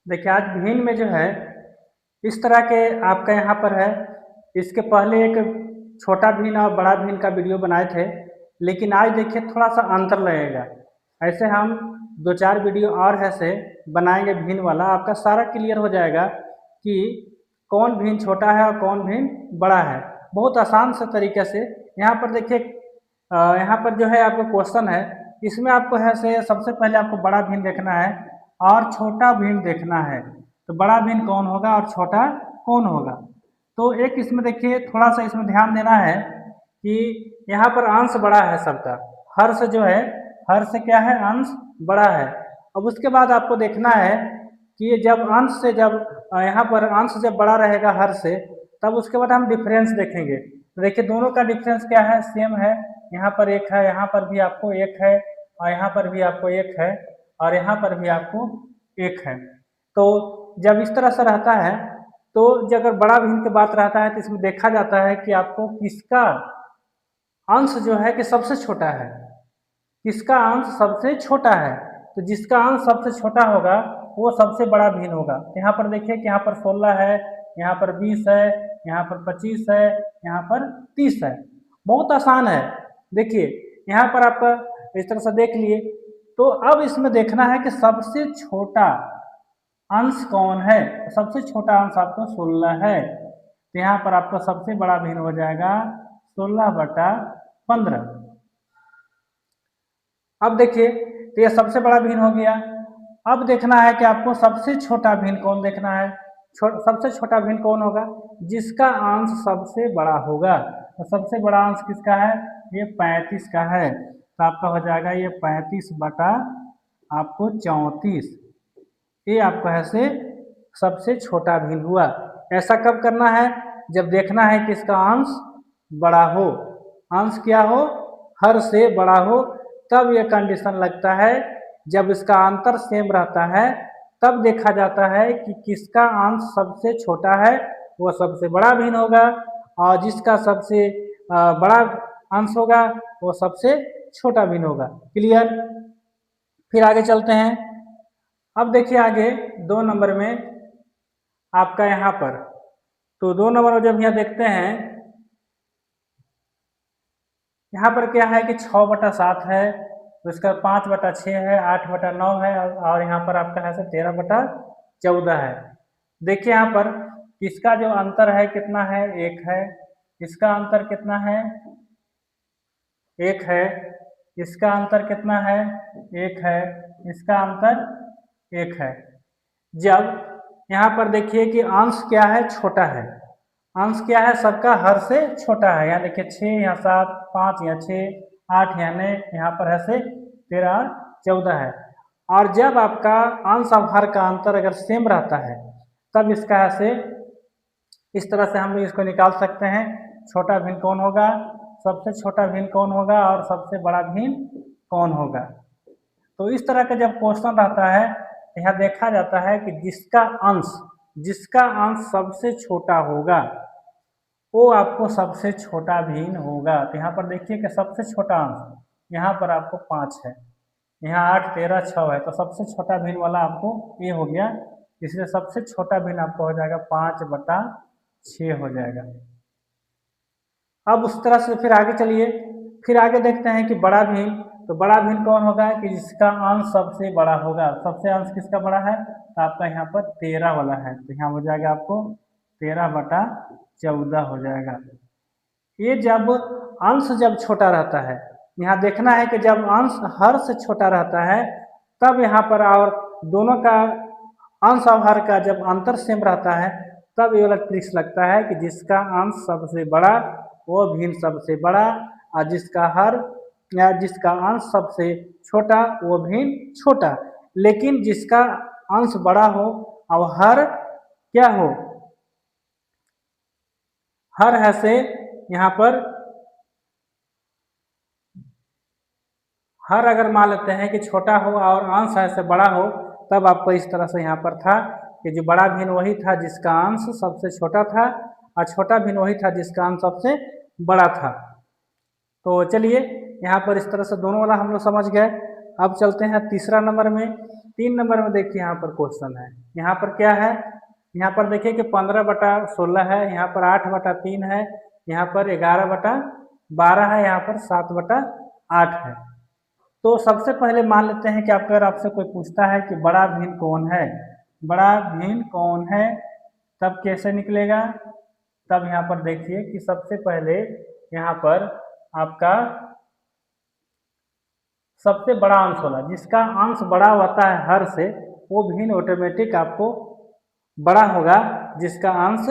देखिए आज भिन्न में जो है इस तरह के आपका यहाँ पर है। इसके पहले एक छोटा भिन्न और बड़ा भिन्न का वीडियो बनाए थे, लेकिन आज देखिए थोड़ा सा अंतर लगेगा। ऐसे हम दो चार वीडियो और ऐसे बनाएंगे भिन्न वाला, आपका सारा क्लियर हो जाएगा कि कौन भिन्न छोटा है और कौन भिन्न बड़ा है। बहुत आसान से तरीके से यहाँ पर देखिए, यहाँ पर जो है आपका क्वेश्चन है, इसमें आपको है से सबसे पहले आपको बड़ा भिन्न देखना है और छोटा भिन्न देखना है। तो बड़ा भिन्न कौन होगा और छोटा कौन होगा। तो एक इसमें देखिए थोड़ा सा इसमें ध्यान देना है कि यहाँ पर अंश बड़ा है सबका, हर्ष जो है हर्ष क्या है, अंश बड़ा है। अब उसके बाद आपको देखना है कि जब अंश से जब यहाँ पर अंश जब बड़ा रहेगा हर्ष से, तब उसके बाद हम डिफरेंस देखेंगे। तो देखिए दोनों का डिफरेंस क्या है, सेम है। यहाँ पर एक है, यहाँ पर भी आपको एक है, और यहाँ पर भी आपको एक है, और यहाँ पर भी आपको एक है। तो जब इस तरह से रहता है, तो जब अगर बड़ा भिन्न की बात रहता है तो इसमें देखा जाता है कि आपको किसका अंश जो है कि सबसे छोटा है, किसका अंश सबसे छोटा है। तो जिसका अंश सबसे छोटा होगा वो सबसे बड़ा भिन्न होगा। यहाँ पर देखिए कि यहाँ पर 16 है, यहाँ पर 20 है, यहाँ पर 25 है, यहाँ पर 30 है। बहुत आसान है। देखिए यहाँ पर आपका इस तरह से देख लिए। तो अब इसमें देखना है कि सबसे छोटा अंश कौन है। सबसे छोटा अंश आपका 16 है। तो यहाँ पर आपका सबसे बड़ा भिन्न हो जाएगा 16/15। अब देखिए तो यह सबसे बड़ा भिन्न हो गया। अब देखना है कि आपको सबसे छोटा भिन्न कौन देखना है। सबसे छोटा भिन्न कौन होगा, जिसका अंश सबसे बड़ा होगा। तो सबसे बड़ा अंश किसका है, ये 35 का है। तो आपका हो जाएगा ये 35/34। ये आपका है से सबसे छोटा भिन्न हुआ। ऐसा कब करना है, जब देखना है कि इसका अंश बड़ा हो, अंश क्या हो, हर से बड़ा हो, तब यह कंडीशन लगता है। जब इसका अंतर सेम रहता है तब देखा जाता है कि किसका अंश सबसे छोटा है, वो सबसे बड़ा भिन्न होगा, और जिसका सबसे बड़ा अंश होगा वो सबसे छोटा भिन्न होगा। क्लियर। फिर आगे चलते हैं। अब देखिए आगे 2 नंबर में आपका यहाँ पर, तो 2 नंबर जब यहाँ देखते हैं, यहाँ पर क्या है कि 6/7 है, तो इसका 5/6 है, 8/9 है, और यहाँ पर आपका है 13/14 है। देखिए यहाँ पर इसका जो अंतर है कितना है, 1 है। इसका अंतर कितना है, 1 है। इसका अंतर कितना है, 1 है। इसका अंतर 1 है। जब यहाँ पर देखिए कि अंश क्या है, छोटा है। अंश क्या है, सबका हर से छोटा है। यहाँ देखिए 6, यहाँ 7, 5, यहाँ 6, 8, यहाँ 9, यहाँ पर है से 13, 14 है। और जब आपका अंश और हर का अंतर अगर सेम रहता है, तब इसका है से इस तरह से हम लोग इसको निकाल सकते हैं। छोटा भिन्न कौन होगा, सबसे छोटा भिन्न कौन होगा, और सबसे बड़ा भिन्न कौन होगा। तो इस तरह का जब क्वेश्चन रहता है, यहाँ देखा जाता है कि जिसका अंश सबसे छोटा होगा वो आपको सबसे छोटा भिन्न होगा। तो यहाँ पर देखिए कि सबसे छोटा अंश यहाँ पर आपको 5 है, यहाँ 8, 13, 6 है। तो सबसे छोटा भिन्न वाला आपको ये हो गया, इसलिए सबसे छोटा भिन्न आपको हो जाएगा 5/6 हो जाएगा। अब उस तरह से फिर आगे चलिए, फिर आगे देखते हैं कि बड़ा भिन्न। तो बड़ा भिन्न कौन होगा कि जिसका अंश सबसे बड़ा होगा। सबसे अंश किसका बड़ा है, तो आपका यहाँ पर 13 वाला है। तो यहाँ हो जाएगा आपको 13/14 हो जाएगा। ये जब अंश जब छोटा रहता है, यहाँ देखना है कि जब अंश हर से छोटा रहता है, तब यहाँ पर और दोनों का अंश और हर का जब अंतर सेम रहता है, तब ये वाला ट्रिक्स लगता है कि जिसका अंश सबसे बड़ा वो भिन्न सबसे बड़ा, और जिसका हर या जिसका अंश सबसे छोटा वो भिन्न छोटा। लेकिन जिसका अंश बड़ा हो और हर क्या हो, हर है से यहाँ पर हर अगर मान लेते हैं कि छोटा हो और अंश है से बड़ा हो, तब आपको इस तरह से यहाँ पर था कि जो बड़ा भिन्न वही था जिसका अंश सबसे छोटा था, और छोटा भिन्न वही था जिसका अंश सबसे बड़ा था। तो चलिए यहाँ पर इस तरह से दोनों वाला हम लोग समझ गए। अब चलते हैं तीसरा नंबर में। 3 नंबर में देखिए यहाँ पर क्वेश्चन है, यहाँ पर क्या है, यहाँ पर देखिए कि 15/16 है, यहाँ पर 8/3 है, यहाँ पर 11/12 है, यहाँ पर 7/8 है। तो सबसे पहले मान लेते हैं कि अगर आपसे कोई पूछता है कि बड़ा भिन्न कौन है, बड़ा भिन्न कौन है, तब कैसे निकलेगा। तब यहाँ पर देखिए कि सबसे पहले यहाँ पर आपका सबसे बड़ा अंश होगा, जिसका अंश बड़ा होता है हर से, वो भिन्न ऑटोमेटिक आपको बड़ा होगा जिसका अंश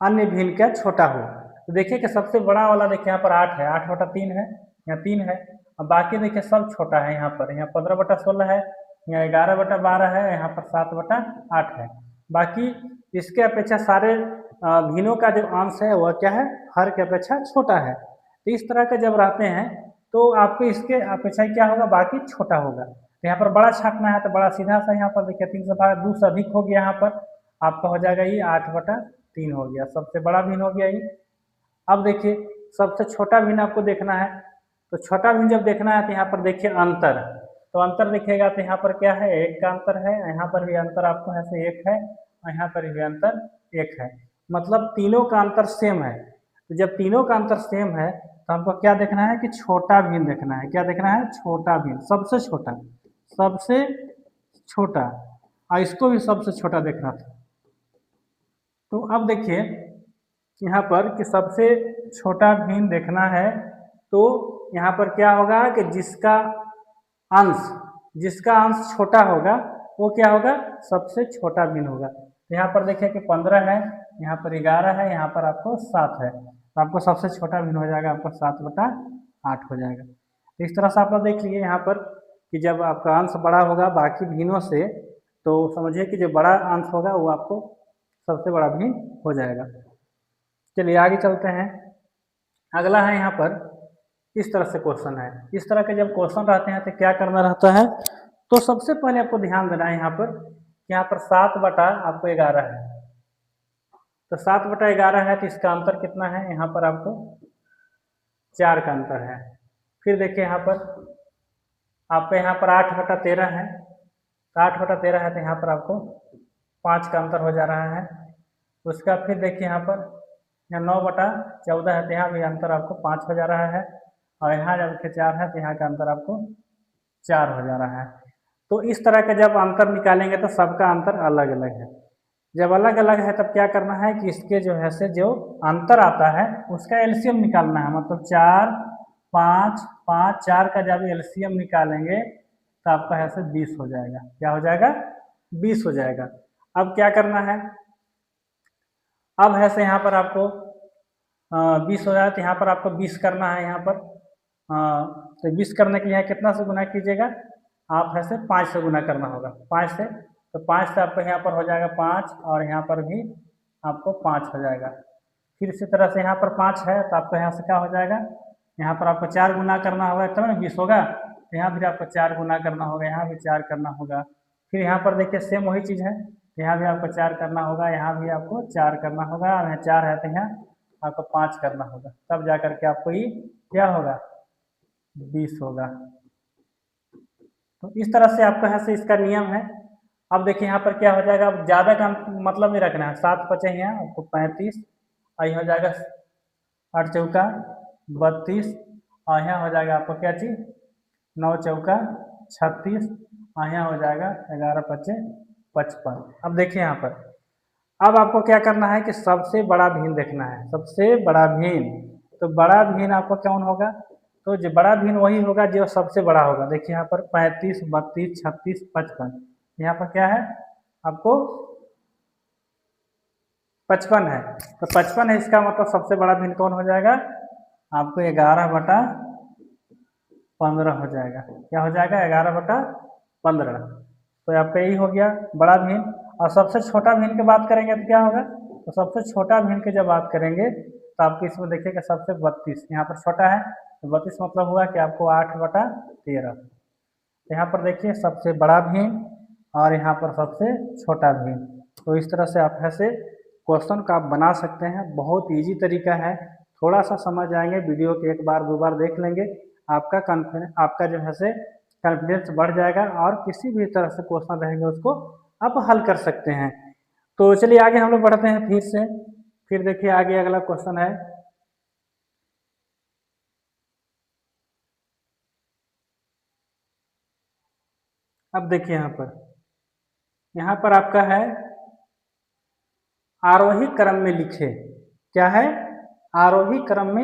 अन्य भिन्न का छोटा हो। तो देखिए कि सबसे बड़ा वाला देखिए यहाँ पर 8 है, 8/3 है, यहाँ 3 है। अब बाकी देखिए सब छोटा है, यहाँ 15/16 है, यहाँ 11/12 है, यहाँ पर 7/8 है। बाकी इसके अपेक्षा सारे भिन्नों का जो अंश है वह क्या है, हर के अपेक्षा छोटा है। तो इस तरह के जब रहते हैं तो आपको इसके अपेक्षा क्या होगा, बाकी छोटा होगा। तो यहाँ पर बड़ा छापना है तो बड़ा सीधा सा यहाँ पर देखिए 3 से भाग 2 से अधिक हो गया, यहाँ पर आपका हो जाएगा ये 8/3 हो गया, सबसे बड़ा भिन्न हो गया ये। अब देखिए सबसे छोटा भिन्न आपको देखना है, तो छोटा भिन्न जब देखना है तो यहाँ पर देखिए अंतर, तो अंतर दिखेगा तो यहाँ पर क्या है, 1 का अंतर है, यहाँ पर भी अंतर आपको ऐसे 1 है और यहाँ पर भी अंतर 1 है, मतलब तीनों का अंतर सेम है। तो जब तीनों का अंतर सेम है तो हमको क्या देखना है कि छोटा भिन्न देखना है। क्या देखना है, छोटा भिन्न, सबसे छोटा, सबसे छोटा, और इसको भी सबसे छोटा देखना था। तो अब देखिए यहाँ पर कि सबसे छोटा भिन्न देखना है, तो यहाँ पर क्या होगा कि जिसका अंश छोटा होगा वो क्या होगा, सबसे छोटा भिन्न होगा। तो यहाँ पर देखिए कि 15 है, यहाँ पर 11 है, यहाँ पर आपको 7 है, तो आपको सबसे छोटा भिन्न हो जाएगा, आपको 7/8 हो जाएगा। तो इस तरह से आप लोग देख लीजिए यहाँ पर कि जब आपका अंश बड़ा होगा बाकी भिन्नों से, तो समझिए कि जो बड़ा अंश होगा वो आपको सबसे बड़ा भिन्न हो जाएगा। चलिए आगे चलते हैं। अगला है यहाँ पर इस तरह से क्वेश्चन है। इस तरह के जब क्वेश्चन रहते हैं तो क्या करना रहता है, तो सबसे पहले आपको ध्यान देना है यहाँ पर कि यहाँ पर 7/11 है, तो 7/11 है तो इसका अंतर कितना है, यहाँ पर आपको 4 का अंतर है। फिर देखिए यहाँ पर आपका यहाँ पर 8/13 है, तो 8/13 है तो यहाँ पर आपको 5 का अंतर हो जा रहा है। उसका फिर देखिए यहाँ पर यहाँ 9/14 है तो यहाँ भी अंतर आपको 5 हो जा रहा है, और यहाँ जब 4 है तो यहाँ का अंतर आपको 4 हो जा रहा है। तो इस तरह के जब अंतर निकालेंगे तो सबका अंतर अलग अलग है। जब अलग अलग है तब क्या करना है कि इसके जो है से जो अंतर आता है उसका एलसीएम निकालना है, मतलब 4, 5, 5, 4 का जब एलसीएम निकालेंगे तो आपका है से 20 हो जाएगा। क्या हो जाएगा, 20 हो जाएगा। अब क्या करना है, अब है से यहाँ पर आपको 20 हो जाए तो यहाँ पर आपको 20 करना है। यहाँ पर तो 20 करने के लिए कितना से गुना कीजिएगा, आप है से 5 से गुना करना होगा, 5 से, तो 5 से आपको यहाँ पर हो जाएगा 5, और यहाँ पर भी आपको 5 हो जाएगा। फिर इसी तरह से यहाँ पर 5 है तो आपको यहाँ से क्या हो जाएगा, यहाँ पर आपको 4 गुना करना होगा तब ना 20 होगा, तो यहाँ भी आपको 4 गुना करना होगा, यहाँ भी 4 करना होगा। फिर यहाँ पर देखिए सेम वही चीज़ है, यहाँ भी आपको 4 करना होगा, यहाँ भी आपको 4 करना होगा, और यहाँ 4 है तो यहाँ आपको 5 करना होगा, तब जा करके आपको ये क्या होगा, 20 होगा। तो इस तरह से आपको यहाँ से इसका नियम है। अब देखिए यहाँ पर क्या हो जाएगा, अब ज़्यादा का मतलब नहीं रखना है, 7 बचे यहाँ आपको 35, और यहाँ हो जाएगा 8 चौका 32, और यहाँ हो जाएगा आपको क्या चीज़ 9 चौका 36, और यहाँ हो जाएगा 11 पचे 55। अब देखिए यहाँ पर अब आपको क्या करना है कि सबसे बड़ा भिन्न देखना है, सबसे बड़ा भिन्न। तो बड़ा भिन्न आपको कौन होगा, तो जो बड़ा भिन्न वही होगा जो सबसे बड़ा होगा। देखिए यहाँ पर 35, 32, 36, 55, यहाँ पर क्या है आपको 55 है, तो 55 है, इसका मतलब सबसे बड़ा भिन्न कौन हो जाएगा, आपको 11/15 हो जाएगा। क्या हो जाएगा, 11/15। तो आपका यही हो गया बड़ा भिन्न। और सबसे छोटा भिन्न की बात करेंगे तो क्या होगा, तो सबसे छोटा भिन्न की जब बात करेंगे तो आपको इसमें देखिएगा सबसे 32, यहाँ पर छोटा है तो 32 मतलब हुआ कि आपको 8/13। यहाँ पर देखिए सबसे बड़ा भिन्न और यहाँ पर सबसे छोटा भिन्न। तो इस तरह से आप ऐसे क्वेश्चन का आप बना सकते हैं, बहुत इजी तरीका है। थोड़ा सा समझ आएंगे, वीडियो के एक बार दो बार देख लेंगे, आपका जो है से कॉन्फिडेंस बढ़ जाएगा और किसी भी तरह से क्वेश्चन रहेंगे उसको आप हल कर सकते हैं। तो चलिए आगे हम लोग बढ़ते हैं फिर से। फिर देखिए आगे अगला क्वेश्चन है, अब देखिए यहाँ पर आपका है आरोही क्रम में लिखे। क्या है? आरोही क्रम में